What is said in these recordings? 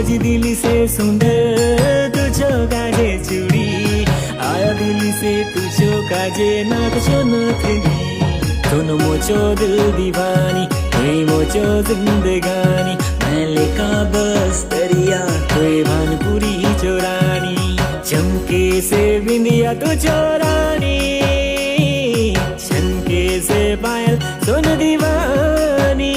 खोजी दिल्ली से सुंदर तुझो काजे चूड़ी आया दिल्ली से तुझो काजे नाकशो नथनी दोनों मोचो दिल दीवानी कोई मोचो जिंदगानी मैं लेका बस दरिया कोई भानपुरी चोरानी चमके से बिंदिया तो चोरानी छनके से पायल सोन दीवानी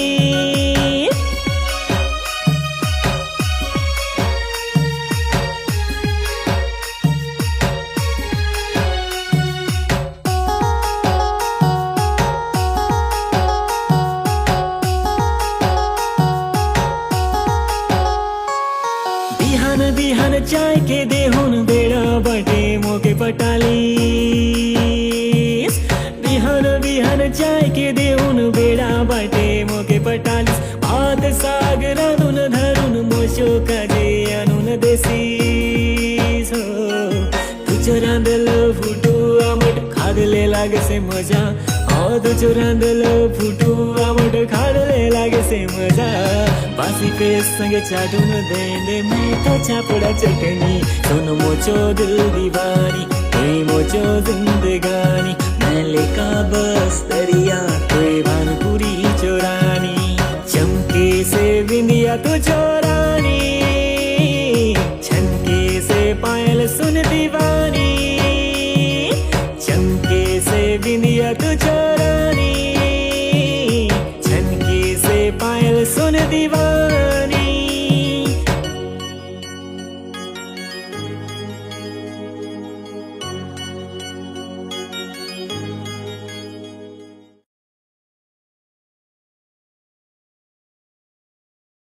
बिहान बिहान चाय के देहुन बेड़ा बटे मोके पटालीस बिहान बिहान चाय के देहुन बेड़ा बटे मोके पटालीस भात साग रांधुन धरुन मोशो काजे अनुन देसीस हो तुझो रांधलो फुटू आमट खादले लागे से मजा तुझो रांधलो फुटू आमट खादले लागे से मजा बासी पेस्ट संगे चाटून दे मैं तो चापड़ा चटनी दोनों मोचो दिल दीवानी कोई मोचो जिंदगानी मैं लेका बस दरिया कोई भानपुरी चोरानी चमके से बिंदिया तो चोरानी